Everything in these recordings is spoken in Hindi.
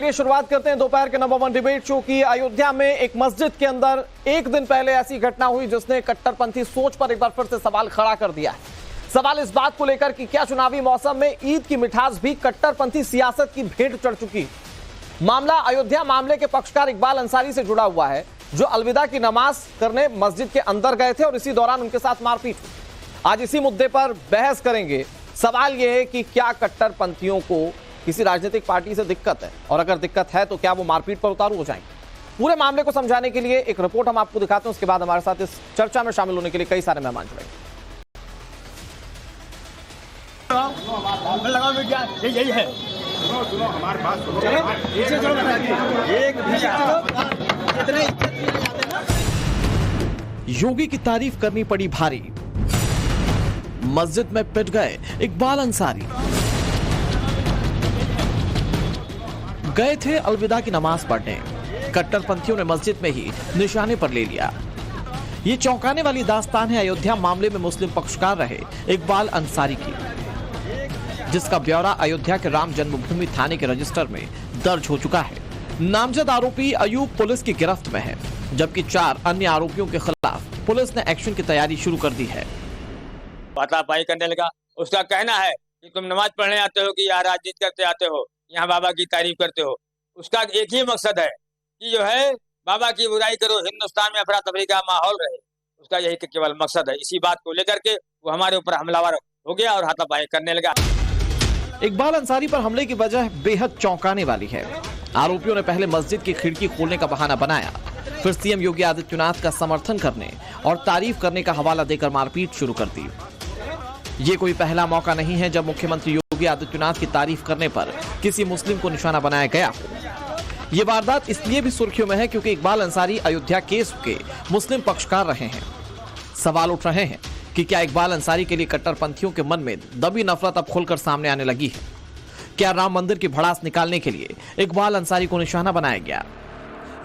ये शुरुआत करते हैं दोपहर के नंबर 1 डिबेट शो की। अयोध्या में एक मस्जिद के अंदर एक दिन पहले ऐसी घटना हुई जिसने कट्टरपंथी सोच पर एक बार फिर से सवाल खड़ा कर दिया है। सवाल इस बात को लेकर कि क्या चुनावी मौसम में ईद की मिठास भी कट्टरपंथी सियासत की भेंट चढ़ चुकी। मामला अयोध्या मामले के पक्षकार इकबाल अंसारी से जुड़ा हुआ है, जो अलविदा की नमाज करने मस्जिद के अंदर गए थे और इसी दौरान उनके साथ मारपीट हुई। आज इसी मुद्दे पर बहस करेंगे। सवाल यह है कि क्या कट्टरपंथियों को किसी राजनीतिक पार्टी से दिक्कत है, और अगर दिक्कत है तो क्या वो मारपीट पर उतारू हो जाएंगे। पूरे मामले को समझाने के लिए एक रिपोर्ट हम आपको दिखाते हैं, उसके बाद हमारे साथ इस चर्चा में शामिल होने के लिए कई सारे मेहमान जुड़ेंगे। यही है हमारे पास योगी की तारीफ करनी पड़ी भारी, मस्जिद में पिट गए इकबाल अंसारी। गए थे अलविदा की नमाज पढ़ने, कट्टरपंथियों ने मस्जिद में ही निशाने पर ले लिया। ये चौंकाने वाली दास्तान है अयोध्या मामले में मुस्लिम पक्षकार रहे इकबाल अंसारी की, जिसका ब्यौरा अयोध्या के राम जन्मभूमि थाने के रजिस्टर में दर्ज हो चुका है। नामजद आरोपी अयूब पुलिस की गिरफ्त में है, जबकि 4 अन्य आरोपियों के खिलाफ पुलिस ने एक्शन की तैयारी शुरू कर दी है। हाथापाई करने लगा। उसका कहना है कि तुम नमाज पढ़ने आते हो कि यहाँ राजनीति करते आते हो, यहाँ बाबा की तारीफ करते हो। उसका एक ही मकसद है कि जो है बाबा की बुराई करो, हिंदुस्तान में अफरा तफरी का माहौल रहे। उसका यही केवल मकसद है। इसी बात को लेकर के वो हमारे ऊपर हमलावर हो गया और हाथापाई करने लगा। इकबाल अंसारी पर हमले की वजह बेहद चौंकाने वाली है। आरोपियों ने पहले मस्जिद की खिड़की खोलने का बहाना बनाया, फिर सीएम योगी आदित्यनाथ का समर्थन करने और तारीफ करने का हवाला देकर मारपीट शुरू कर दी। ये कोई पहला मौका नहीं है जब मुख्यमंत्री योगी आदित्यनाथ की तारीफ करने पर किसी मुस्लिम को निशाना बनाया गया हो। ये वारदात इसलिए भी सुर्खियों में है क्योंकि इकबाल अंसारी अयोध्या केस के मुस्लिम पक्षकार रहे हैं। सवाल उठ रहे हैं कि क्या इकबाल अंसारी के लिए कट्टरपंथियों के मन में दबी नफरत अब खुलकर सामने आने लगी है। क्या राम मंदिर की भड़ास निकालने के लिए इकबाल अंसारी को निशाना बनाया गया।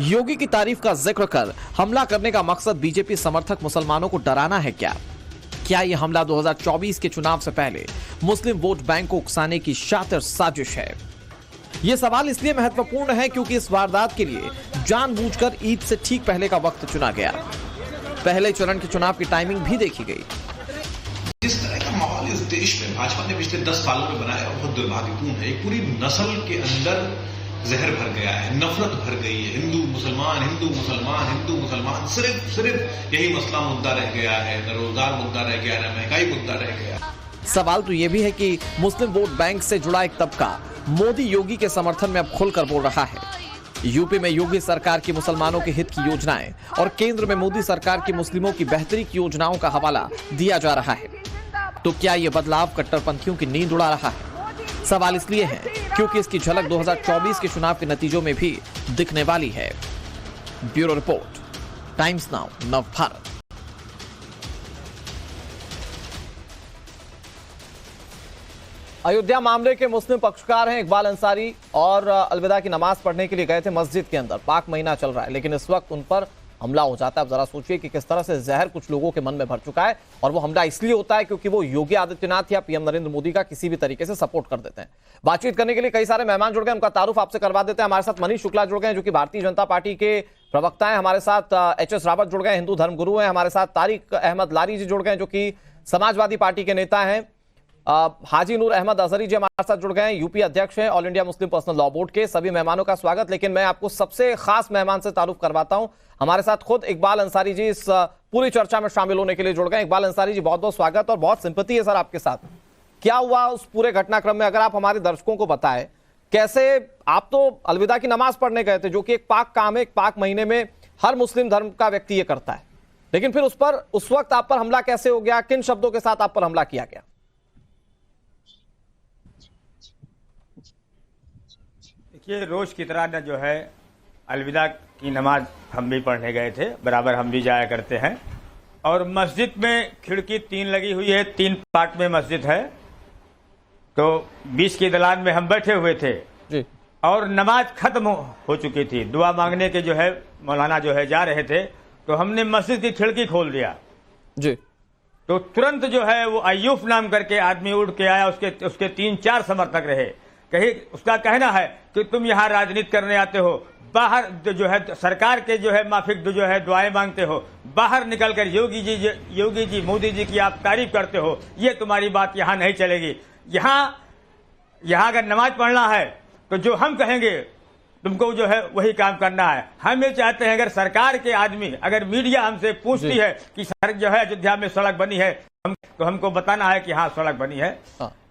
योगी की तारीफ का जिक्र कर हमला करने का मकसद बीजेपी समर्थक मुसलमानों को डराना है क्या यह हमला 2024 के चुनाव से पहले मुस्लिम वोट बैंक को उकसाने की शातिर साजिश है। यह सवाल इसलिए महत्वपूर्ण है क्योंकि इस वारदात के लिए जानबूझकर ईद से ठीक पहले का वक्त चुना गया। पहले चरण के चुनाव की टाइमिंग भी देखी गई। जिस तरह का माहौल इस देश में भाजपा ने पिछले 10 सालों में बनाया बहुत दुर्भाग्यपूर्ण है। एक पूरी नस्ल के अंदर जहर भर गया है, नफरत भर गई है। हिंदू मुसलमान, हिंदू मुसलमान, हिंदू मुसलमान, सिर्फ यही मसला मुद्दा रह गया है। न रोजगार मुद्दा रह गया, न महंगाई मुद्दा रह गया। सवाल तो यह भी है कि मुस्लिम वोट बैंक से जुड़ा एक तबका मोदी योगी के समर्थन में अब खुलकर बोल रहा है। यूपी में योगी सरकार की मुसलमानों के हित की योजनाएं और केंद्र में मोदी सरकार की मुस्लिमों की बेहतरी की योजनाओं का हवाला दिया जा रहा है। तो क्या यह बदलाव कट्टरपंथियों की नींद उड़ा रहा है। सवाल इसलिए है क्योंकि इसकी झलक 2024 के चुनाव के नतीजों में भी दिखने वाली है। ब्यूरो रिपोर्ट, टाइम्स नाउ, नव भारत। अयोध्या मामले के मुस्लिम पक्षकार हैं इकबाल अंसारी और अलविदा की नमाज पढ़ने के लिए गए थे मस्जिद के अंदर। पाक महीना चल रहा है, लेकिन इस वक्त उन पर हमला हो जाता है। अब जरा सोचिए कि किस तरह से जहर कुछ लोगों के मन में भर चुका है, और वो हमला इसलिए होता है क्योंकि वो योगी आदित्यनाथ या पीएम नरेंद्र मोदी का किसी भी तरीके से सपोर्ट कर देते हैं। बातचीत करने के लिए कई सारे मेहमान जुड़ गए, उनका तारुफ आपसे करवा देते हैं। हमारे साथ मनीष शुक्ला जुड़ गए जो कि भारतीय जनता पार्टी के प्रवक्ता हैं। हमारे साथ एचएस रावत जुड़ गए, हिंदू धर्मगुरु हैं। हमारे साथ तारिक अहमद लारी जी जुड़ गए जो कि समाजवादी पार्टी के नेता हैं। हाजी नूर अहमद अजहरी जी हमारे साथ जुड़ गए हैं, यूपी अध्यक्ष हैं all India Muslim personal law board के। सभी मेहमानों का स्वागत। लेकिन मैं आपको सबसे खास मेहमान से तारुफ करवाता हूं। हमारे साथ खुद इकबाल अंसारी जी इस पूरी चर्चा में शामिल होने के लिए जुड़ गए। इकबाल अंसारी जी, बहुत बहुत स्वागत और बहुत सिंपैथी है सर आपके साथ। क्या हुआ उस पूरे घटनाक्रम में, अगर आप हमारे दर्शकों को बताएं, कैसे आप तो अलविदा की नमाज पढ़ने गए थे, जो कि एक पाक काम है, एक पाक महीने में हर मुस्लिम धर्म का व्यक्ति ये करता है, लेकिन फिर उस वक्त आप पर हमला कैसे हो गया, किन शब्दों के साथ आप पर हमला किया गया। देखिए, रोज की तरह न जो है अलविदा की नमाज हम भी पढ़ने गए थे, बराबर हम भी जाया करते हैं। और मस्जिद में खिड़की 3 लगी हुई है, 3 पार्ट में मस्जिद है। तो बीच की दलान में हम बैठे हुए थे जी। और नमाज खत्म हो चुकी थी। दुआ मांगने के जो है मौलाना जो है जा रहे थे, तो हमने मस्जिद की खिड़की खोल दिया जी। तो तुरंत जो है वो अयूफ नाम करके आदमी उड़ के आया, उसके 3-4 समर्थक रहे। कहीं उसका कहना है कि तुम यहाँ राजनीति करने आते हो, बाहर जो है सरकार के जो है माफिक जो है दुआएं मांगते हो, बाहर निकलकर योगी जी मोदी जी की आप तारीफ करते हो, ये तुम्हारी बात यहाँ नहीं चलेगी। यहाँ अगर नमाज पढ़ना है तो जो हम कहेंगे तुमको जो है वही काम करना है। हम ये चाहते हैं अगर सरकार के आदमी, अगर मीडिया हमसे पूछती है कि सर जो है अयोध्या में सड़क बनी है, तो हमको बताना है कि हाँ सड़क बनी है,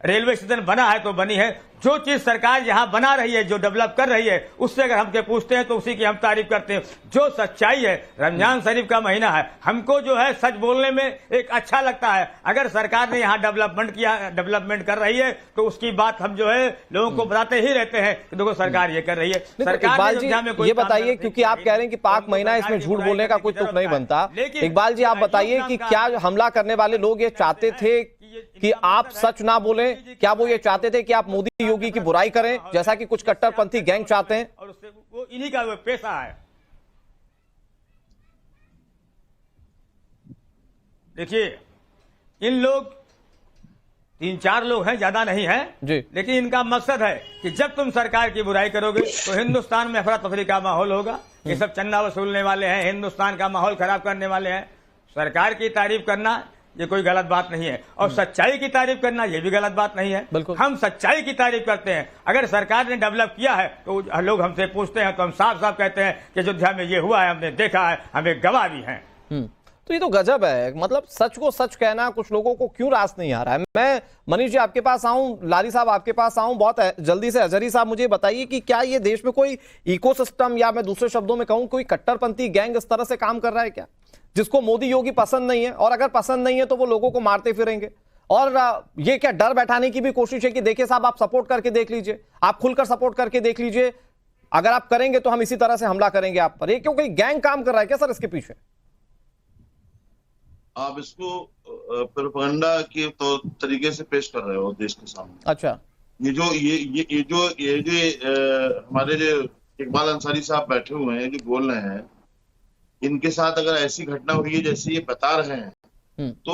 रेलवे स्टेशन बना है तो बनी है। जो चीज सरकार यहाँ बना रही है, जो डेवलप कर रही है, उससे अगर हमसे पूछते हैं तो उसी की हम तारीफ करते हैं। जो सच्चाई है, रमजान शरीफ का महीना है, हमको जो है सच बोलने में एक अच्छा लगता है। अगर सरकार ने यहाँ डेवलपमेंट कर रही है तो उसकी बात हम जो है लोगों को बताते ही रहते हैं कि देखो सरकार ये कर रही है। इकबाल जी ये बताइए, क्योंकि आप कह रहे हैं कि पाक महीना, इसमें झूठ बोलने का कोई तुक नहीं बनता। इकबाल जी आप बताइए कि क्या हमला करने वाले लोग ये चाहते थे कि आप सच ना बोलें? क्या वो ये चाहते थे कि आप मोदी योगी की बुराई करें, जैसा कि कुछ कट्टरपंथी गैंग चाहते हैं? और उससे वो इन्हीं का वो पेशा है। देखिए, इन लोग 3-4 लोग हैं, ज्यादा नहीं है जी, लेकिन इनका मकसद है कि जब तुम सरकार की बुराई करोगे तो हिंदुस्तान में अफरा तफरी का माहौल होगा। ये सब चंदा वसूलने वाले हैं, हिंदुस्तान का माहौल खराब करने वाले हैं। सरकार की तारीफ करना ये कोई गलत बात नहीं है, और सच्चाई की तारीफ करना ये भी गलत बात नहीं है। हम सच्चाई की तारीफ करते हैं। अगर सरकार ने डेवलप किया है तो लोग हमसे पूछते हैं तो हम साफ साफ कहते हैं कि अयोध्या में ये हुआ है, हमने देखा है, हमें गवाह भी हैं। तो ये तो गजब है, मतलब सच को सच कहना कुछ लोगों को क्यों रास नहीं आ रहा है। मैं मनीष जी आपके पास आऊं, लाली साहब आपके पास आऊं बहुत जल्दी से। अजहरी साहब मुझे बताइए कि क्या ये देश में कोई इकोसिस्टम, या मैं दूसरे शब्दों में कहूं कोई कट्टरपंथी गैंग इस तरह से काम कर रहा है क्या, जिसको मोदी योगी पसंद नहीं है, और अगर पसंद नहीं है तो वो लोगों को मारते फिरेंगे? और ये क्या डर बैठाने की भी कोशिश है कि देखिए साहब आप सपोर्ट करके देख लीजिए, आप खुलकर सपोर्ट करके देख लीजिए, अगर आप करेंगे तो हम इसी तरह से हमला करेंगे आप पर? ये क्यों कोई गैंग काम कर रहा है क्या सर इसके पीछे? आप इसको प्रोपेगेंडा के तो तरीके से पेश कर रहे हो देश के सामने। अच्छा, ये जो हमारे जो इकबाल अंसारी साहब बैठे हुए हैं, जो बोल रहे हैं, इनके साथ अगर ऐसी घटना हुई है जैसे ये बता रहे हैं तो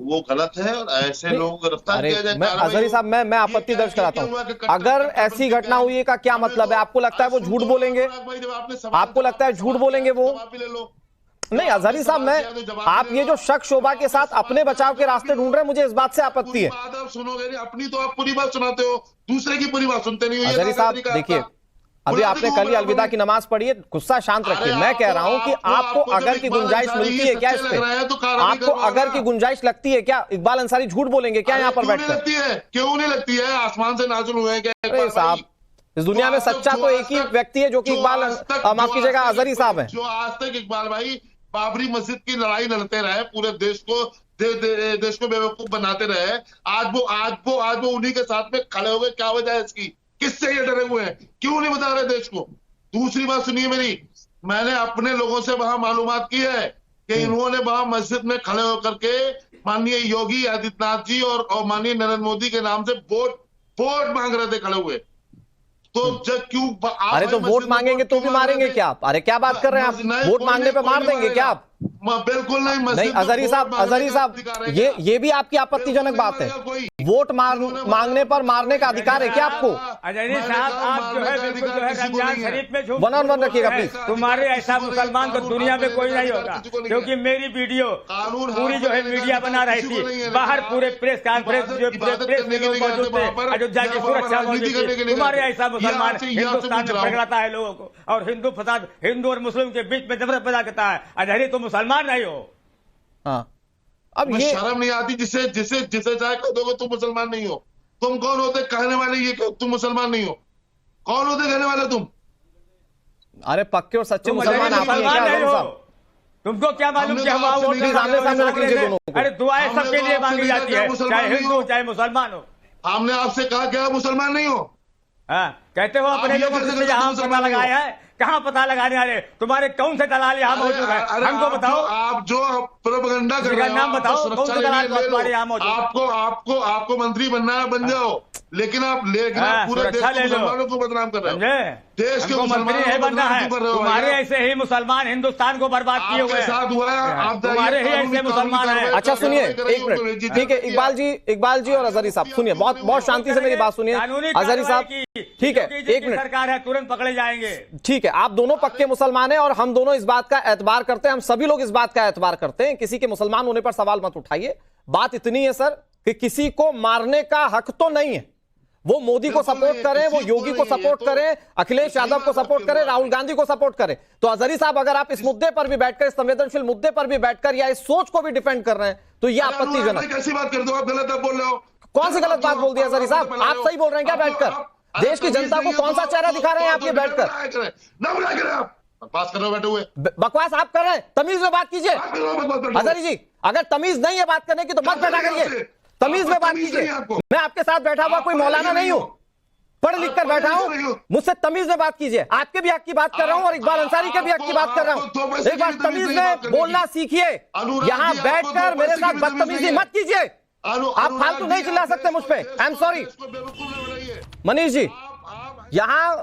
वो गलत है, और ऐसे लोगों को गिरफ्तार किया जाए। अजहरी साहब मैं आपत्ति दर्ज कराता हूँ। अगर ऐसी घटना हुई है का क्या मतलब है? आपको लगता है वो झूठ बोलेंगे? आपको लगता है झूठ बोलेंगे वो? नहीं अजहरी साहब, आप ये जो शक शोभा के साथ अपने बचाव के रास्ते ढूंढ रहे हैं, मुझे इस बात से आपत्ति है। आप सुनोगे नहीं, अपनी तो आप पूरी बात सुनाते हो, दूसरे की पूरी बात सुनते नहीं हो। अजहरी साहब देखिए, अभी आपने कल ही अलविदा की नमाज पढ़ी है, गुस्सा शांत रखिए। मैं कह रहा हूं कि आपको अगर की गुंजाइश मिलती है क्या इस पे? आपको अगर की गुंजाइश लगती है क्या? इकबाल अंसारी झूठ बोलेंगे क्या यहाँ पर बैठकर? क्यों नहीं लगती है? आसमान से नाज़िल हुए हैं अरे साहब, इस दुनिया में सच्चा तो एक ही व्यक्ति है जो कि इकबाल, माफ कीजिएगा, अजहरी साहब है। जो आज तक इकबाल भाई बाबरी मस्जिद की लड़ाई लड़ते रहे, पूरे देश को बेवकूफ बनाते रहे, आज वो उन्हीं के साथ में खड़े हो गए। क्या वजह है इसकी? किससे ये डरे हुए हैं? क्यों नहीं बता रहे देश को? दूसरी बात सुनिए मेरी, मैंने अपने लोगों से वहां मालूमात की है कि इन्होंने वहां मस्जिद में खड़े होकर के माननीय योगी आदित्यनाथ जी और माननीय नरेंद्र मोदी के नाम से वोट मांग रहे थे खड़े हुए। तो जब क्यों? अरे तो वोट मांगेंगे तो भी मारेंगे क्या आप? अरे क्या बात कर रहे हैं आप? वोट मांगने पे मार देंगे क्या आप? बिल्कुल नहीं। अजहरी साहब ये भी आपकी आपत्तिजनक बात है। वोट मांगने पर मारने का अधिकार है क्या आपको? अजहरी साहब, आप जो है बिल्कुल जो है रमजान शरीफ में झूठ 1-on-1 रखिएगा प्लीज। तुम्हारे ऐसा मुसलमान तो दुनिया में कोई नहीं होगा, क्योंकि मेरी वीडियो पूरी जो है मीडिया बना रही थी, बाहर पूरे प्रेस कॉन्फ्रेंस जो प्रेस में लोग मौजूद थे, अयोध्या की सुरक्षा मौजूद थी। तुम्हारे ऐसा मुसलमान हिंदुस्तान में पकड़ाता है लोगों को, और हिंदू और मुस्लिम के बीच में नफरत पैदा करता है। अजहरी तो मुसलमान नहीं हो। हाँ, अब ये शर्म नहीं आती? जिसे चाहे कह दोगे तुम मुसलमान नहीं हो। तुम कौन होते कहने वाले ये कि तुम मुसलमान नहीं हो? कौन होते कहने वाले तुम? अरे पक्के और सच्चे मुसलमान आप ही हैं क्या? तुमको क्या मालूम कि हम सामने रख लीजिए दोनों को। अरे दुआएं सबके लिए मांगी जाती है, चाहे हिंदू हो चाहे मुसलमान हो। हमने आपसे कहा क्या मुसलमान नहीं हो? हाँ, कहते हो अपने लोगों से जहां पता लगाया है। कहाँ पता लगाने वाले? तुम्हारे कौन से दलाल यहाँ मौजूद है? हमको बताओ। आप जो प्रोपेगेंडा कर रहे हो, नाम बताओ, कौन से दलाल तुम्हारे यहाँ मौजूद? आपको मंत्री बनना है, बन जाओ। लेकिन आप पूरे देश सुरक्षा के ले लो। मुसलमानों को बदनाम कर रहे हो। समझे? देश के हमको मंत्री मुसलमानों नहीं को बनना बदनाम है, क्यों कर रहे हो तुम्हारे यार? ऐसे ही मुसलमान हिंदुस्तान को बर्बाद किए हुए आपके हैं। साथ हुआ है, आप जाइए, तुम्हारे ही कानूनी ऐसे मुसलमान हैं। अच्छा सुनिए, एक कार्रवाई मिनट, करेंगे। ठीक है इकबाल जी और अजहरी साहब सुनिए, बहुत शांति से मेरी बात सुनिए। कानूनी अजहरी साहब कार्रवाई की, ठीक है, क्योंकि एक जिसकी मिनट, सरकार है तुरंत पकड़े जाएंगे। ठीक है, आप दोनों पक्के मुसलमान हैं और हम दोनों इस बात का एतबार करते हैं, हम सभी लोग इस बात का एतबार करते हैं, किसी के मुसलमान होने पर सवाल मत उठाइए। बात इतनी है सर कि किसी को मारने का हक तो नहीं है। वो मोदी को सपोर्ट करें, वो योगी को सपोर्ट करें, अखिलेश यादव को सपोर्ट करें, राहुल गांधी को सपोर्ट करें। तो अजहरी साहब अगर आप इस मुद्दे पर भी बैठकर, इस संवेदनशील मुद्दे पर भी बैठकर या इस सोच को भी डिफेंड कर रहे हैं तो ये आपत्तिजनक है। कैसी बात करते हो आप? गलत आप बोल रहे हो। कौन सी गलत बात बोल दी अजहरी साहब? आप सही बोल रहे हैं क्या बैठकर? देश की जनता को कौन सा चेहरा दिखा रहे हैं आप ये बैठकर? बकवास कर रहे हो बैठे हुए। बकवास आप कर रहे हैं, तमीज में बात कीजिए। अजहरी जी अगर तमीज नहीं है बात करने की तो मत बैठा करिए, तमीज में बात कीजिए। मैं आपके साथ बैठा हुआ कोई मौलाना नहीं हूं, पढ़ लिख कर बैठा हूं, मुझसे तमीज में बात कीजिए। आपके भी हक की बात कर रहा हूं और इकबाल अंसारी के भी हक की बात कर रहा हूं। एक बार तमीज में बोलना सीखिए, यहां बैठकर मेरे साथ बदतमीजी मत कीजिए। आप फालतू नहीं चिल्ला सकते मुझ पे, I am sorry. Manish ji, यहां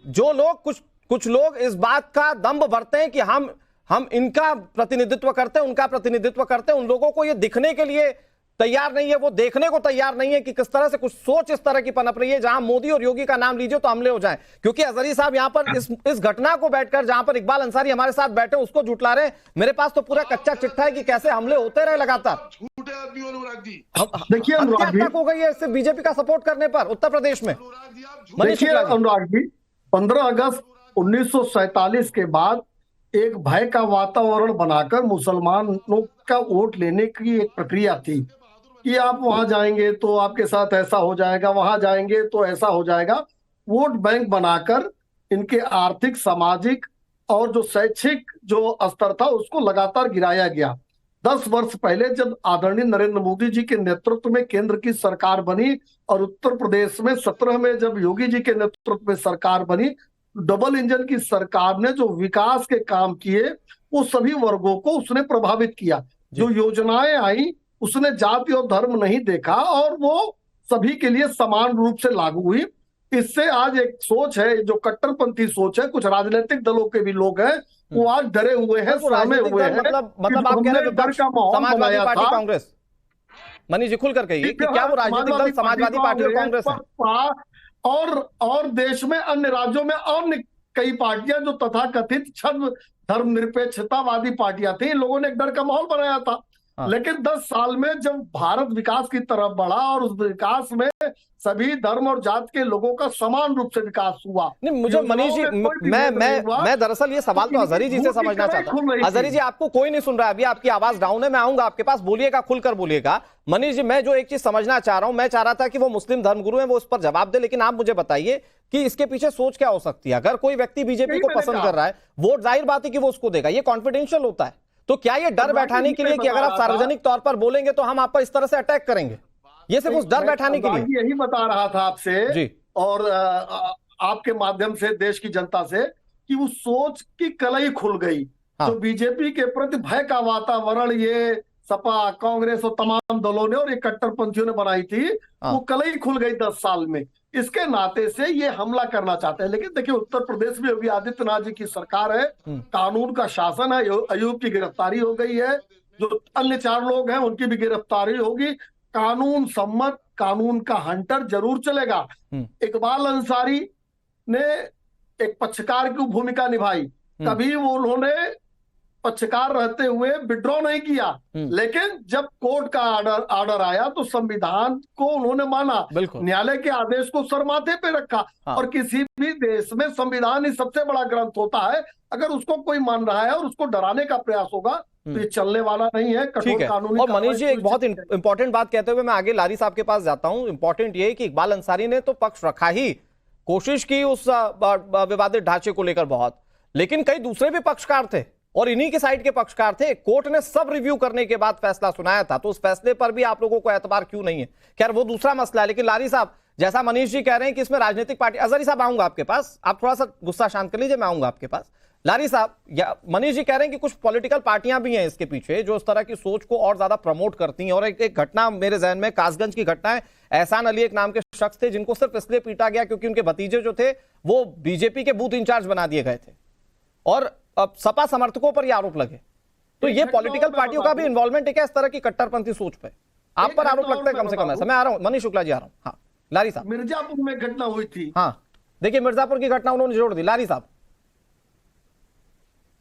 जो लोग कुछ लोग इस बात का दंभ भरते हैं कि हम इनका प्रतिनिधित्व करते हैं, उनका प्रतिनिधित्व करते हैं, उन लोगों को ये दिखने के लिए तैयार नहीं है, वो देखने को तैयार नहीं है कि किस तरह से कुछ सोच इस तरह की पनप रही है जहां मोदी और योगी का नाम लीजिए तो हमले हो जाएं। क्योंकि अजहरी साहब यहां पर इस घटना को बैठकर जहां पर इकबाल अंसारी हमारे साथ बैठे उसको झुठला रहे हैं। मेरे पास तो पूरा कच्चा चिट्ठा है कि कैसे हमले होते रहे लगातार। देखिए अनुराग जी, हो गई है इससे बीजेपी का सपोर्ट करने पर उत्तर प्रदेश में। देखिए अनुराग जी, 15 अगस्त 1947 के बाद एक भय का वातावरण बनाकर मुसलमानों का वोट लेने की एक प्रक्रिया थी कि आप वहां जाएंगे तो आपके साथ ऐसा हो जाएगा, वहां जाएंगे तो ऐसा हो जाएगा। वोट बैंक बनाकर इनके आर्थिक, सामाजिक और जो शैक्षिक जो स्तर था उसको लगातार गिराया गया। 10 वर्ष पहले जब आदरणीय नरेंद्र मोदी जी के नेतृत्व में केंद्र की सरकार बनी और उत्तर प्रदेश में 17 में जब योगी जी के नेतृत्व में सरकार बनी, डबल इंजन की सरकार ने जो विकास के काम किए वो सभी वर्गों को उसने प्रभावित किया। जो योजनाएं आई उसने जाति और धर्म नहीं देखा और वो सभी के लिए समान रूप से लागू हुई। इससे आज एक सोच है, जो कट्टरपंथी सोच है, कुछ राजनीतिक दलों के भी लोग हैं वो आज डरे हुए हैं, सहमे हुए हैं। मतलब आप कह रहे हैं समाजवादी पार्टी, कांग्रेस? मनीष जी खुल कर कहिए कि क्या वो राजनीतिक दल समाजवादी पार्टी और कांग्रेस है? और देश में अन्य राज्यों में अन्य कई पार्टियां जो तथाकथित छद्म धर्मनिरपेक्षतावादी पार्टियां थी, इन लोगों ने एक डर का माहौल बनाया था। लेकिन 10 साल में जब भारत विकास की तरफ बढ़ा और उस विकास में सभी धर्म और जात के लोगों का समान रूप से विकास हुआ। नहीं, मुझे मनीष जी, मैं दरअसल ये सवाल तो अजहरी जी से समझना चाहता हूँ। अजहरी जी, आपको कोई नहीं सुन रहा है, अभी आपकी आवाज डाउन है, मैं आऊंगा आपके पास, बोलिएगा, खुलकर बोलिएगा। मनीष जी, मैं जो एक चीज समझना चाह रहा हूं, मैं चाह रहा था कि वो मुस्लिम धर्मगुरु हैं, वो उस पर जवाब दे, लेकिन आप मुझे बताइए कि इसके पीछे सोच क्या हो सकती है। अगर कोई व्यक्ति बीजेपी को पसंद कर रहा है, वोट जाहिर बात है कि वो उसको देगा, ये कॉन्फिडेंशियल होता है। तो क्या ये डर बैठाने के लिए कि अगर आप सार्वजनिक तौर पर बोलेंगे तो हम आप पर इस तरह से अटैक करेंगे, ये सिर्फ उस डर बैठाने के लिए? यही बता रहा था आपसे जी, और आपके माध्यम से देश की जनता से कि उस सोच की कलई खुल गई। जो बीजेपी के प्रति भय का वातावरण ये सपा, कांग्रेस और तमाम दलों ने और ये कट्टरपंथियों ने बनाई थी, वो कलई खुल गई 10 साल में। इसके नाते से ये हमला करना चाहते हैं। लेकिन देखिए, उत्तर प्रदेश में योगी आदित्यनाथ जी की सरकार है, कानून का शासन है, अयूब की गिरफ्तारी हो गई है, जो अन्य 4 लोग हैं उनकी भी गिरफ्तारी होगी। कानून सम्मत, कानून का हंटर जरूर चलेगा। इकबाल अंसारी ने एक पक्षकार की भूमिका निभाई, कभी वो उन्होंने पक्षकार रहते हुए विड्रॉ नहीं किया, लेकिन जब कोर्ट का ऑर्डर आया तो संविधान को उन्होंने माना, न्यायालय के आदेश को सर माथे पे रखा। और किसी भी देश में संविधान ही सबसे बड़ा ग्रंथ होता है, अगर उसको कोई मान रहा है और उसको डराने का प्रयास होगा तो ये चलने वाला नहीं है। कठोर कानूनी। और मनीष जी, एक बहुत इंपॉर्टेंट बात कहते हुए मैं आगे लारी साहब के पास जाता हूं। इंपॉर्टेंट ये है कि इकबाल अंसारी ने तो पक्ष रखा ही, कोशिश की उस विवादित ढांचे को लेकर बहुत, लेकिन कई दूसरे भी पक्षकार थे और इन्हीं के साइड के पक्षकार थे। कोर्ट ने सब रिव्यू करने के बाद फैसला सुनाया था, तो उस फैसले पर भी आप लोगों को एतबार क्यों नहीं है? खैर वो दूसरा मसला है। लेकिन लारी साहब, जैसा मनीष जी कह रहे हैं कि इसमें राजनीतिक पार्टी, अजहरी साहब आऊंगा आपके पास, आप थोड़ा सा गुस्सा शांत कर लीजिए, मैं आऊंगा आपके पास। लारी साहब, या मनीष जी कह रहे हैं कि कुछ पॉलिटिकल पार्टियां भी हैं इसके पीछे जो इस तरह की सोच को और ज्यादा प्रमोट करती हैं। और एक घटना मेरे जहन में कासगंज की घटना है। एहसान अली एक नाम के शख्स थे जिनको सिर्फ इसलिए पीटा गया क्योंकि उनके भतीजे जो थे वो बीजेपी के बूथ इंचार्ज बना दिए गए थे और अब सपा समर्थकों पर यह आरोप लगे। तो ये पॉलिटिकल पार्टियों का भी इन्वॉल्वमेंट है क्या इस तरह की कट्टरपंथी सोच पे? आप पर आरोप लगता है कम से कम ऐसा। मैं आ रहा हूं, मनीष शुक्ला जी आ रहा हूं। हाँ लारी साहब। मिर्जापुर में घटना हुई थी। हाँ देखिए, मिर्जापुर की घटना उन्होंने जोड़ दी। लारी साहब,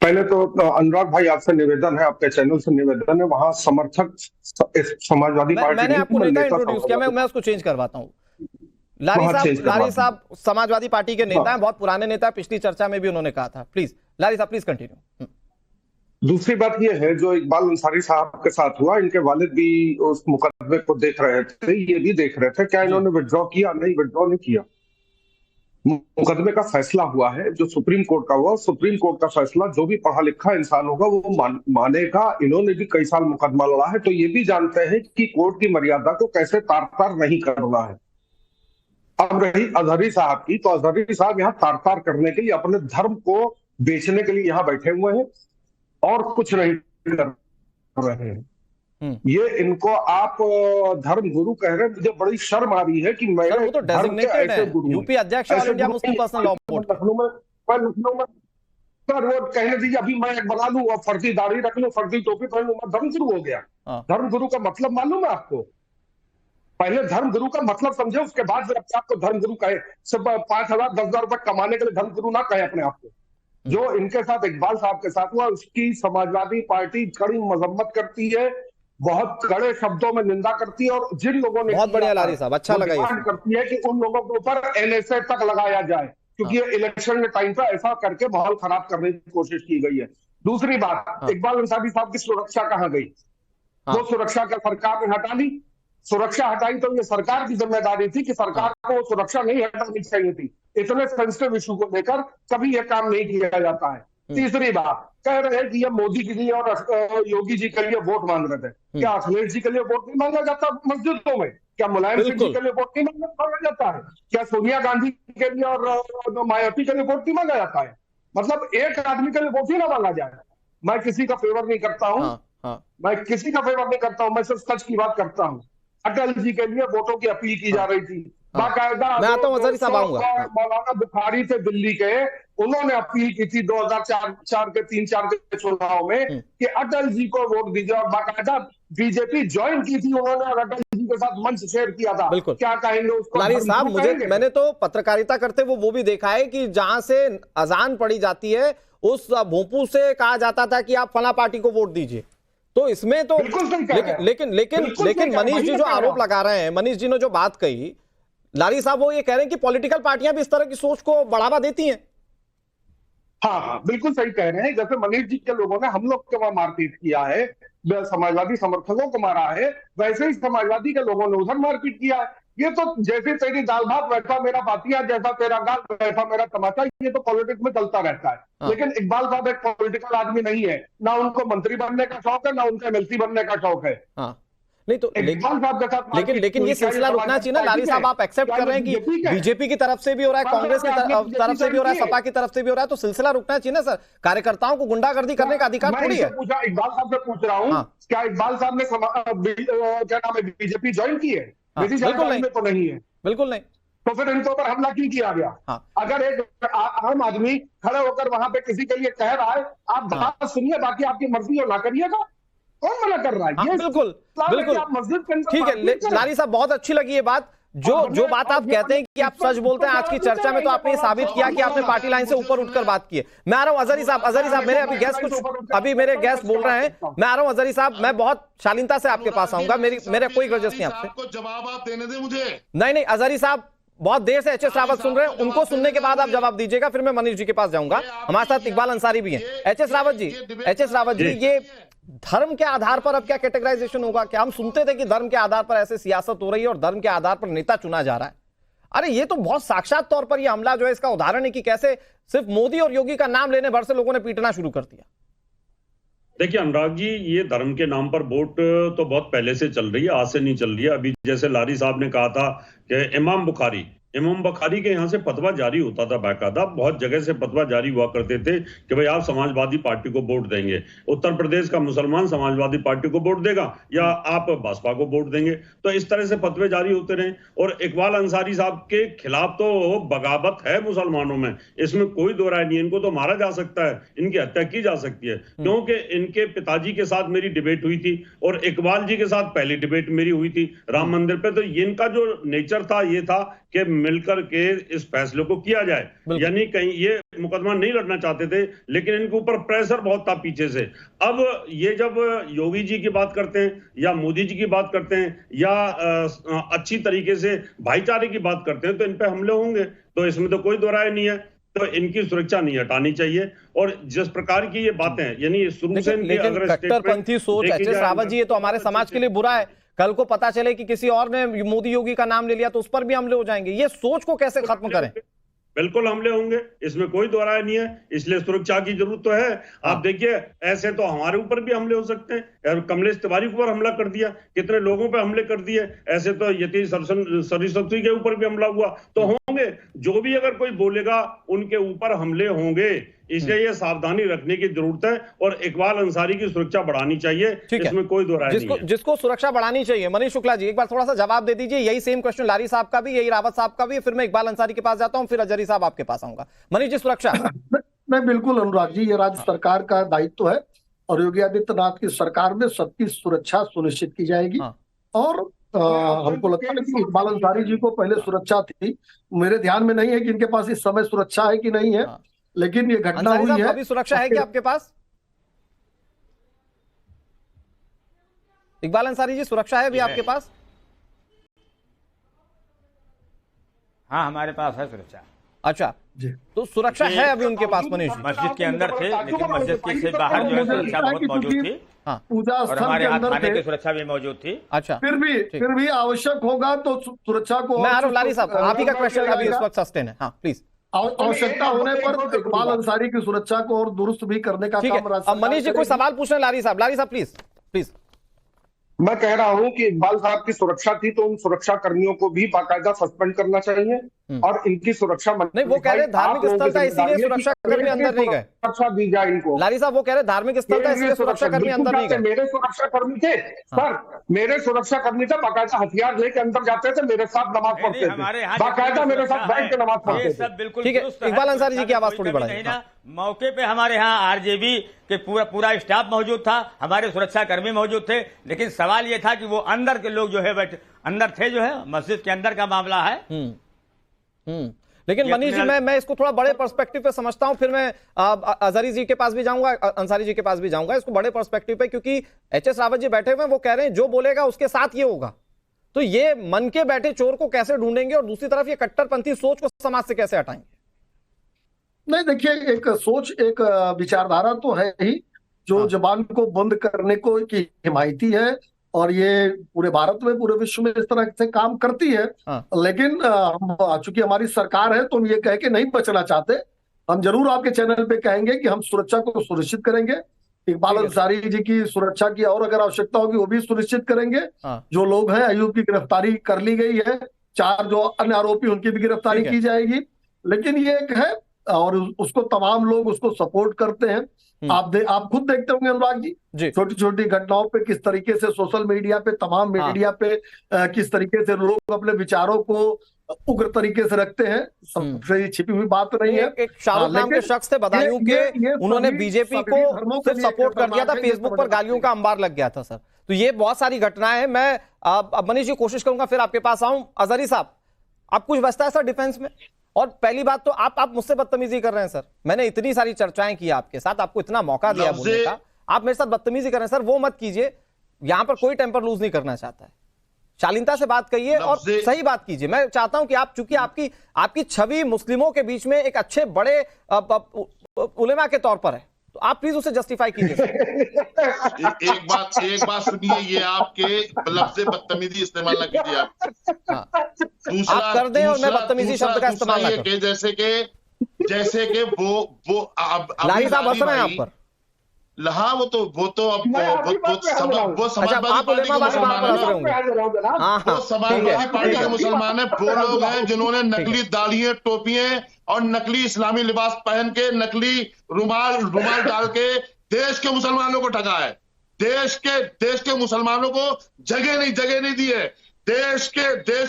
पहले तो अनुराग भाई आपसे निवेदन है, आपके चैनल से निवेदन है, वहां समर्थक समाजवादी पार्टी मैंने आपको नेता इंट्रोड्यूस किया, मैं उसको चेंज करवाता हूँ। लारी साहब समाजवादी पार्टी के नेता हैं, बहुत पुराने नेता, पिछली चर्चा में भी उन्होंने कहा था। प्लीज लारी साहब, प्लीज कंटिन्यू। दूसरी बात यह है जो इकबाल अंसारी साहब के साथ हुआ, इनके वालिद भी उस मुकदमे को देख रहे थे, ये भी देख रहे थे, क्या इन्होंने विड्रॉ किया? नहीं, विड्रॉ नहीं किया। मुकदमे का फैसला हुआ है जो सुप्रीम कोर्ट का हुआ, सुप्रीम कोर्ट का फैसला जो भी पढ़ा लिखा इंसान होगा वो मानेगा। इन्होंने भी कई साल मुकदमा लड़ा है तो ये भी जानते हैं कि कोर्ट की मर्यादा को कैसे तार तार नहीं करना है। अब रही अजहरी साहब की, तो अजहरी साहब यहाँ तार तार करने के लिए, अपने धर्म को बेचने के लिए यहाँ बैठे हुए हैं और कुछ नहीं कर रहे हैं। ये इनको आप धर्म गुरु कह रहे हैं, मुझे बड़ी शर्म आ रही है कि मैं वो तो डेजिग्नेटेड है, यूपी अध्यक्ष all India Muslim personal law board. Lucknow में सर वो कहने दीजिए, अभी मैं एक बना लूं और फर्जी दाढ़ी रख लूं, फर्जी टोपी पहन लूं, मैं धर्म गुरु हो गया। धर्म गुरु का मतलब मालूम है आपको? पहले धर्म गुरु का मतलब समझे, उसके बाद जब आपको धर्म गुरु कहे। सब 5,000 10,000 रुपए कमाने के लिए धर्म गुरु ना कहे अपने आप को। जो इनके साथ इकबाल साहब के साथ हुआ उसकी समाजवादी पार्टी कड़ी मजम्मत करती है, बहुत कड़े शब्दों में निंदा करती है और जिन लोगों ने बहुत बढ़िया लारी साहब, अच्छा लगा ये करती है कि उन लोगों के ऊपर एनएसए तक लगाया जाए, क्योंकि ये इलेक्शन के टाइम पर ऐसा करके माहौल खराब करने की कोशिश की गई है। दूसरी बात, इकबाल अंसारी साहब की सुरक्षा कहाँ गई? वो सुरक्षा क्या सरकार ने हटा ली? सुरक्षा हटाई तो ये सरकार की जिम्मेदारी थी कि सरकार को सुरक्षा नहीं हटानी चाहिए थी। इतने सेंसिटिव इशू को लेकर कभी यह काम नहीं किया जाता है। तीसरी बात, कह रहे हैं कि ये मोदी के लिए और योगी जी के लिए वोट मांग रहे थे। क्या अखिलेश जी के लिए वोट नहीं मांगा जाता मस्जिदों में? क्या मुलायम सिंह जी के लिए वोट नहीं मांगा जाता है? क्या सोनिया गांधी के लिए और मायावती के लिए वोट नहीं मांगा जाता है? मतलब एक आदमी के लिए वोट ही ना मांगा जाए। मैं किसी का फेवर नहीं करता हूँ, मैं किसी का फेवर नहीं करता हूँ, मैं सिर्फ सच की बात करता हूँ। अटल जी के लिए वोटों की अपील की जा रही थी बाकायदा। मैं आता हूं अजहरी साहब, आऊंगा। मौलाना बुखारी थे दिल्ली के, उन्होंने अपील की थी 2004 के 3-4 के चुनाव में कि अटल जी को वोट दीजिए और बाकायदा बीजेपी ज्वाइन की थी उन्होंने और अटल जी के साथ मंच शेयर किया था। क्या कहेंगे उसको? लारी साहब, मैंने तो पत्रकारिता करते वो भी देखा है कि जहां से अजान पढ़ी जाती है उस भोंपू से कहा जाता था कि आप फला पार्टी को वोट दीजिए। तो इसमें तो लेकिन मनीष जी जो आरोप लगा रहे हैं, मनीष जी ने जो बात कही, लारी साहब वो ये कह रहे हैं कि पॉलिटिकल पार्टियां भी इस तरह की सोच को बढ़ावा देती हैं। हाँ, बिल्कुल सही कह रहे हैं। जैसे मनीष जी के लोगों ने हम लोग के वहां मारपीट किया है, समाजवादी समर्थकों को मारा है, वैसे ही समाजवादी के लोगों ने उधर मारपीट किया है। ये तो जैसे तेरी दाल भात वैसा मेरा बातिया, जैसा तेरा गाल वैसा मेरा तमाचा, ये तो पॉलिटिक्स में चलता रहता है। लेकिन इकबाल साहब एक पॉलिटिकल आदमी नहीं है, ना उनको मंत्री बनने का शौक है, ना उनका एमएलसी बनने का शौक है। नहीं तो लेकिन ये सिलसिला रुकना चाहिए ना लारी साहब। आप एक्सेप्ट कर रहे हैं कि बीजेपी की तरफ से भी हो रहा है, कांग्रेस की तरफ से भी हो रहा है, सपा की तरफ से भी हो रहा है, तो सिलसिला रुकना चाहिए ना सर। कार्यकर्ताओं को गुंडागर्दी करने का अधिकार थोड़ी है। इकबाल साहब से पूछ रहा हूँ, क्या इकबाल साहब ने क्या नाम है बीजेपी ज्वाइन की है? बिल्कुल नहीं, तो नहीं है, बिल्कुल नहीं। तो फिर इनके ऊपर हमला क्यों किया गया? अगर एक आम आदमी खड़े होकर वहां पे किसी के लिए कह रहा है, आप बात सुनिए, बाकी आपकी मर्जी हो ना करिएगा, कौन मना कर रहा है? बिल्कुल ठीक है लारी साहब, बहुत अच्छी लगी ये बात। जो बात आप कहते हैं कि आप सच बोलते हैं, आज की चर्चा में तो आपने ये साबित किया कि आपने पार्टी लाइन से ऊपर उठकर बात की है। मैं आ रहा हूं अजहरी साहब, मेरे मेरे गेस्ट बोल रहे हैं, मैं आ रहा हूं अजहरी साहब, मैं बहुत शालीनता से आपके पास आऊंगा, मेरा कोई ग्रजेस नहीं आपसे। जवाब आप देने दें मुझे। नहीं अजहरी साहब, बहुत देर से एच एस रावत सुन रहे हैं, उनको सुनने के बाद आप जवाब दीजिएगा, फिर मैं मनीष जी के पास जाऊंगा। हमारे साथ इकबाल अंसारी भी हैं। एच एस रावत जी, ये धर्म के आधार पर अब क्या कैटेगराइजेशन होगा? क्या हम सुनते थे कि धर्म के आधार पर ऐसे सियासत हो रही है और धर्म के आधार पर नेता चुना जा रहा है? अरे ये तो बहुत साक्षात तौर पर ये हमला जो है इसका उदाहरण है कि कैसे सिर्फ मोदी और योगी का नाम लेने भर से लोगों ने पीटना शुरू कर दिया। देखिए अनुराग जी, ये धर्म के नाम पर वोट तो बहुत पहले से चल रही है, आज से नहीं चल रही है। अभी जैसे लारी साहब ने कहा था कि इमाम बुखारी इमाम बुखारी के यहाँ से फतवा जारी होता था बाकायदा, बहुत जगह से फतवा जारी हुआ करते थे कि भाई आप समाजवादी पार्टी को वोट देंगे, उत्तर प्रदेश का मुसलमान समाजवादी पार्टी को वोट देगा या आप भाजपा को वोट देंगे। तो इस तरह से फतवे जारी होते रहे। और इकबाल अंसारी साहब के खिलाफ तो बगावत है मुसलमानों में, इसमें कोई दो राय नहीं। इनको तो मारा जा सकता है, इनकी हत्या की जा सकती है, क्योंकि इनके पिताजी के साथ मेरी डिबेट हुई थी और इकबाल जी के साथ पहली डिबेट मेरी हुई थी राम मंदिर पे। तो इनका जो नेचर था ये था कि मिलकर के इस फैसले को किया जाए, यानी कहीं ये मुकदमा नहीं लड़ना चाहते थे, लेकिन इनके ऊपर प्रेशर बहुत था पीछे से। अब ये जब योगी जी की बात करते हैं या मोदी जी की बात करते हैं या अच्छी तरीके से भाईचारे की बात करते हैं तो इन पे हमले होंगे, तो इसमें तो कोई दो राय नहीं है। तो इनकी सुरक्षा नहीं हटानी चाहिए। और जिस प्रकार की ये बातें यानी शुरू से लेकिन कट्टरपंथी सोच एच एस रावत जी, ये तो हमारे समाज के लिए बुरा है। कल को पता चले कि किसी और ने मोदी योगी का नाम ले लिया तो उस पर भी हमले हो जाएंगे। ये सोच को कैसे खत्म करें? बिल्कुल हमले होंगे, इसमें कोई दो राय नहीं है। इसलिए सुरक्षा की जरूरत तो है। आप देखिए ऐसे तो हमारे ऊपर भी हमले हो सकते हैं। कमलेश तिवारी के ऊपर हमला कर दिया, कितने लोगों पे हमले कर दिए। ऐसे तो यति सरस्वती के ऊपर भी हमला हुआ, तो होंगे। जो भी अगर कोई बोलेगा उनके ऊपर हमले होंगे, इसलिए ये सावधानी रखने की जरूरत है और इकबाल अंसारी की सुरक्षा बढ़ानी चाहिए, इसमें कोई दो राय नहीं है। जिसको सुरक्षा बढ़ानी चाहिए। मनीष शुक्ला जी एक बार थोड़ा सा जवाब दे दीजिए। यही सेम क्वेश्चन लारी साहब का भी, यही रावत साहब का भी, फिर मैं इकबाल अंसारी के पास जाता हूं, फिर अजहरी साहब आपके पास आऊंगा। मनीष जी सुरक्षा। मैं बिल्कुल अनुराग जी, ये राज्य सरकार का दायित्व है और योगी आदित्यनाथ की सरकार में सबकी सुरक्षा सुनिश्चित की जाएगी। और हमको लगता है कि इकबाल अंसारी जी को पहले सुरक्षा थी, मेरे ध्यान में नहीं है कि इनके पास इस समय सुरक्षा है कि नहीं है, लेकिन ये घटना हुई है। अभी सुरक्षा है क्या आपके पास? इकबाल अंसारी जी सुरक्षा है अभी आपके पास? हाँ हमारे पास है सुरक्षा। अच्छा जी, तो सुरक्षा है अभी उनके पास। मनीष मस्जिद के अंदर थे, लेकिन मस्जिद के से बाहर जो है सुरक्षा बहुत मौजूद थी। पूजा और हमारे यहाँ थाने की सुरक्षा भी मौजूद थी। अच्छा, फिर भी आवश्यक होगा तो सुरक्षा को। मैं आरोप लारी साहब, आप ही का क्वेश्चन अभी इस वक्त सस्टेन है। हाँ प्लीज। आवश्यकता होने पर इकबाल अंसारी की सुरक्षा को और दुरुस्त भी करने का काम। मनीष जी कोई सवाल पूछना है लारी साहब? लारी साहब प्लीज प्लीज। मैं कह रहा हूं कि इकबाल साहब की सुरक्षा थी तो उन सुरक्षा कर्मियों को भी बाकायदा सस्पेंड करना चाहिए और इनकी सुरक्षा नहीं, वो कह रहे धार्मिक स्थल था इसीलिए सुरक्षा कर्मी अंदर नहीं गए। सुरक्षा दी जाए इनको। लारी साहब वो कह रहे धार्मिक स्थल था इसलिए सुरक्षा कर्मी अंदर नहीं गए। मेरे सुरक्षा कर्मी थे सर, मेरे सुरक्षा कर्मी थे, बाकायदा हथियार लेके अंदर जाते थे, मेरे साथ नमाज पढ़ते थे, बाकायदा मेरे साथ बैठ के नमाज पढ़ते थे। सब बिल्कुल ठीक है। इकबाल अंसारी जी की आवाज थोड़ी बढ़ाइए। मौके पे हमारे यहाँ आरजेबी के पूरा स्टाफ मौजूद था, हमारे सुरक्षा कर्मी मौजूद थे, लेकिन सवाल ये था कि वो अंदर के लोग जो है बैठे अंदर थे, जो है मस्जिद के अंदर का मामला है। लेकिन मनीष जी मैं इसको थोड़ा बड़े पर्सपेक्टिव पे समझता हूं, फिर मैं अजहरी जी के पास भी जाऊंगा, अंसारी जी के पास भी जाऊंगा। इसको बड़े पर्सपेक्टिव पे, क्योंकि एच एस रावत जी बैठे हुए हैं, वो कह रहे हैं जो बोलेगा उसके साथ ये होगा। तो ये मन के बैठे चोर को कैसे ढूंढेंगे और दूसरी तरफ ये कट्टरपंथी सोच को समाज से कैसे हटाएंगे? नहीं देखिए, एक सोच एक विचारधारा तो है ही जो जबान को बंद करने को की हिमायती है और ये पूरे भारत में पूरे विश्व में इस तरह से काम करती है। लेकिन चूंकि हमारी सरकार है तो हम ये कह के नहीं बचना चाहते। हम जरूर आपके चैनल पे कहेंगे कि हम सुरक्षा को सुनिश्चित करेंगे, इकबाल अंसारी जी की सुरक्षा की और अगर आवश्यकता होगी वो भी सुनिश्चित करेंगे। जो लोग हैं, अयूब की गिरफ्तारी कर ली गई है, 4 जो अन्य आरोपी उनकी भी गिरफ्तारी की जाएगी। लेकिन ये एक है और उसको तमाम लोग उसको सपोर्ट करते हैं। आप खुद देखते होंगे अनुराग जी, छोटी छोटी घटनाओं पे किस तरीके से सोशल मीडिया पे, तमाम मीडिया पे किस तरीके से लोग अपने विचारों को उग्र तरीके से रखते हैं। सबसे छिपी हुई बात नहीं है। एक शाहरुख नाम के शख्स थे बदायूं के, उन्होंने बीजेपी को सिर्फ सपोर्ट कर दिया था, फेसबुक पर गालियों का अंबार लग गया था सर। तो ये बहुत सारी घटनाएं हैं। मैं अब मनीष जी कोशिश करूंगा फिर आपके पास आऊं। अजहरी साहब, आप कुछ बचता है सर डिफेंस में? और पहली बात तो आप मुझसे बदतमीजी कर रहे हैं सर। मैंने इतनी सारी चर्चाएं की आपके साथ, आपको इतना मौका दिया बोलने का, आप मेरे साथ बदतमीजी कर रहे हैं सर। वो मत कीजिए, यहां पर कोई टेम्पर लूज नहीं करना चाहता है। शालीनता से बात कहिए और सही बात कीजिए। मैं चाहता हूं कि आप, चूंकि आपकी छवि मुस्लिमों के बीच में एक अच्छे बड़े उलेमा के तौर पर है, तो आप प्लीज उसे जस्टिफाई कीजिए। एक बात सुनिए, ये आपके लफ्ज़ बदतमीजी इस्तेमाल ना कीजिए आप। दूसरा आप कर दें और मैं बदतमीजी शब्द का इस्तेमाल ना करूं। जैसे कि वो लारी साहब हंस रहे हैं आप पर। हाँ वो तो अब मैं आपकी बात पे हाजिर हूं। वो समाजवादी पार्टी के मुसलमान है, वो समाजवादी पार्टी के मुसलमान है। वो लोग हैं जिन्होंने नकली दाढ़ियां, टोपियां और नकली इस्लामी लिबास पहन के, नकली रुमाल डाल के देश के मुसलमानों को ठगा है। देश के मुसलमानों को जगह नहीं दी है। देश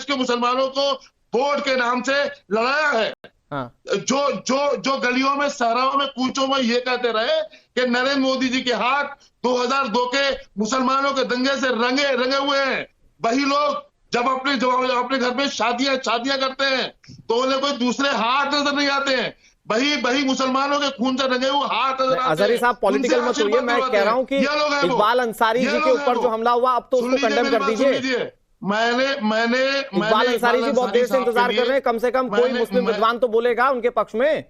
के मुसलमानों को वोट के नाम से लड़ाया है। हाँ। जो गलियों में, शहरों में, कूचों में ये कहते रहे कि नरेंद्र मोदी जी के हाथ 2002 के मुसलमानों के दंगे से रंगे हुए हैं, वही लोग जब अपने घर में शादियां करते हैं तो उन्हें कोई दूसरे हाथ नजर नहीं आते हैं। वही मुसलमानों के खून से रंगे हुए हाथ नजर आते हैं। अजहरी साहब पॉलिटिकल मत होइए, मैं कह रहा हूं कि इकबाल अंसारी जी के ऊपर जो हमला हुआ अब तो उसको कंडेम कर दीजिए। मैंने इकबाल अंसारी जी बहुत देर से इंतजार कर रहे हैं, कम से कम कोई मुस्लिम विद्वान तो बोलेगा उनके पक्ष में।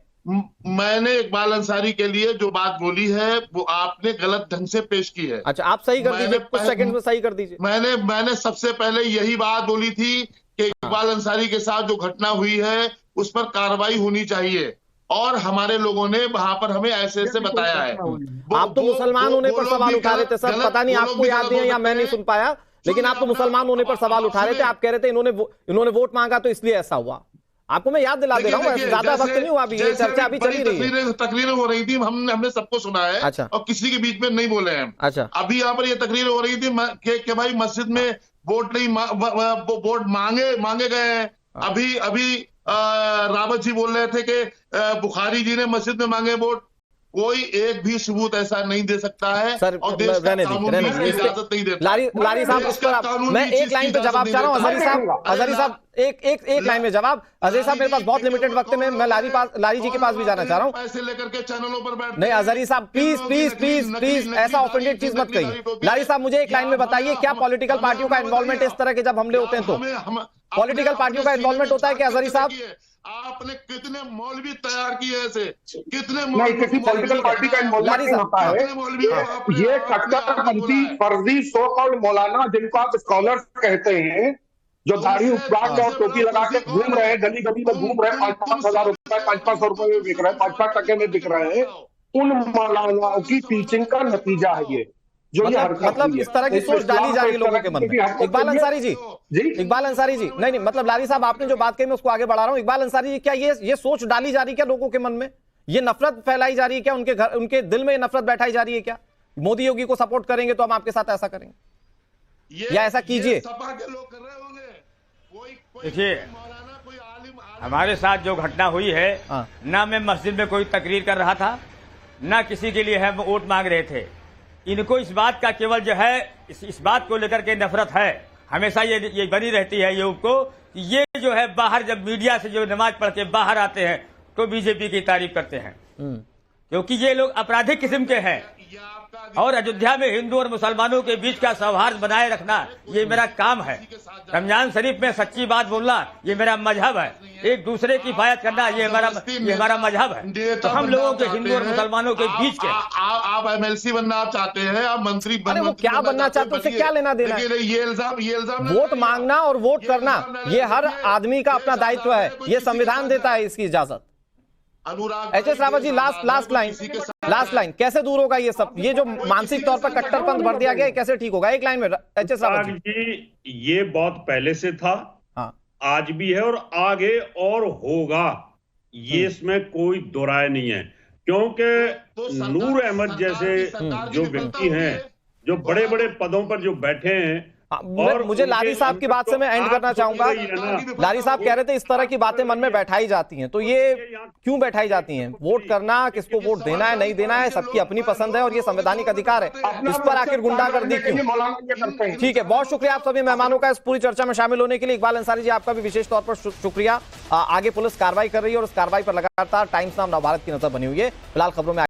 मैंने इकबाल अंसारी के लिए जो बात बोली है वो आपने गलत ढंग से पेश की है। अच्छा, आप सही कर दीजिए, कुछ सेकंड में सही कर दीजिए। मैंने सबसे पहले यही बात बोली थी कि इकबाल अंसारी के साथ जो घटना हुई है उस पर कार्रवाई होनी चाहिए, और हमारे लोगों ने वहां पर हमें ऐसे बताया है। आप तो मुसलमान होने पर सवाल उठा रहे थे सर, पता नहीं आपको याद नहीं है या मैं नहीं सुन पाया, लेकिन आप तो मुसलमान होने पर सवाल उठा रहे थे। आप कह रहे थे इन्होंने वोट मांगा तो इसलिए ऐसा हुआ। आपको मैं याद दिला दे रहा हूँ, ज्यादा वक्त नहीं हुआ, अभी ये चर्चा अभी चली रही है। तकरीरें हो रही थी, हमने सबको सुना है। अच्छा। और किसी के बीच में नहीं बोले हैं। अच्छा। अभी यहाँ पर ये तकरीर हो रही थी कि भाई मस्जिद में वोट मांगे गए हैं। अभी रावत जी बोल रहे थे कि बुखारी जी ने मस्जिद में मांगे वोट। कोई एक भी सबूत ऐसा नहीं दे सकता है सर, और देश का कानून भी इजाजत नहीं देता। लारी साहब उस पर मैं एक लाइन पे जवाब चाह रहा हूँ। अजहरी साहब एक लाइन में जवाब। अजहरी साहब मेरे पास बहुत लिमिटेड वक्त है, मैं लारी जी के पास भी जाना चाह रहा हूँ। पैसे लेकर के चैनलों पर बैठ नहीं अजहरी साहब प्लीज ऐसा ऑफेंडेड चीज मत कहिए। लारी साहब मुझे एक लाइन में बताइए, क्या पॉलिटिकल पार्टियों का इन्वॉल्वमेंट इस तरह के जब हमले होते हैं तो पॉलिटिकल पार्टियों का इन्वॉल्वमेंट होता है क्या अजहरी साहब? आपने कितने मौलवी तैयार किए ऐसे, कितने नहीं, किसी पॉलिटिकल पार्टी का इन्वॉल्वमेंट नहीं होता है। ये कट्टरपंथी फर्जी सो कॉल्ड मौलाना जिनको आप स्कॉलर्स कहते हैं, जो दाढ़ी उपवास और टोपी लगा के घूम रहे हैं, गली गली में घूम रहे हैं, 5-5 हजार रुपए 500 रुपए में बिक रहे हैं, 5-5 टके में बिक रहे हैं, उन मौलानाओं की टीचिंग का नतीजा है ये जो ये मतलब इस तरह की सोच डाली जा रही है लोगों के मन में। इकबाल अंसारी जी नहीं, मतलब लारी साहब आपने जो बात कही मैं उसको आगे बढ़ा रहा हूँ। इकबाल अंसारी जी, क्या ये सोच डाली जा रही है क्या लोगों के मन में? ये नफरत फैलाई जा रही है क्या? उनके दिल में ये नफरत बैठाई जा रही है क्या? मोदी योगी को सपोर्ट करेंगे तो हम आपके साथ ऐसा करेंगे, या ऐसा कीजिए। देखिए, हमारे साथ जो घटना हुई है, ना मैं मस्जिद में कोई तकरीर कर रहा था, ना किसी के लिए हम वोट मांग रहे थे। इनको इस बात का केवल जो है इस बात को लेकर के नफरत है, हमेशा ये बनी रहती है योग को। ये जो है बाहर जब मीडिया से जो नमाज पढ़ के बाहर आते हैं तो बीजेपी की तारीफ करते हैं, क्योंकि ये लोग आपराधिक किस्म के हैं। और अयोध्या में हिंदू और मुसलमानों के बीच का सौहार्द बनाए रखना ये मेरा काम है। रमजान शरीफ में सच्ची बात बोलना ये मेरा मजहब है। एक दूसरे की हिफाजत करना ये हमारा मजहब है। तो हम लोगों के हिंदू और मुसलमानों के बीच के आप एमएलसी बनना आप चाहते हैं, आप मंत्री वो क्या बनना चाहते हैं, उससे क्या लेना देना? ये इल्जाम वोट मांगना और वोट करना ये हर आदमी का अपना दायित्व है, ये संविधान देता है इसकी इजाजत। HS. Rawat ji, last line कैसे दूर होगा ये सब? ये जो मानसिक तौर पर कट्टरपंथ भर दिया गया है कैसे ठीक होगा? एक लाइन में एच.एस. रावत जी, ये बहुत पहले से था, हाँ, आज भी है और आगे और होगा, ये इसमें कोई दो राय नहीं है। क्योंकि नूर अहमद जैसे जो व्यक्ति हैं, जो बड़े बड़े पदों पर जो बैठे हैं, और मुझे लारी साहब की बात से मैं एंड करना चाहूंगा। लारी साहब कह रहे थे इस तरह की बातें मन में बैठाई जाती हैं, तो ये क्यों बैठाई जाती हैं? वोट करना, किसको वोट देना है नहीं देना है, सबकी अपनी पसंद है और ये संवैधानिक अधिकार है। इस पर आखिर गुंडागर्दी क्यों? ठीक है, बहुत शुक्रिया आप सभी मेहमानों का इस पूरी चर्चा में शामिल होने के लिए। इकबाल अंसारी जी, आपका भी विशेष तौर पर शुक्रिया। आगे पुलिस कार्रवाई कर रही है और उस कार्रवाई पर लगातार टाइम्स नाम नवभारत की नजर बनी हुई है। फिलहाल खबरों में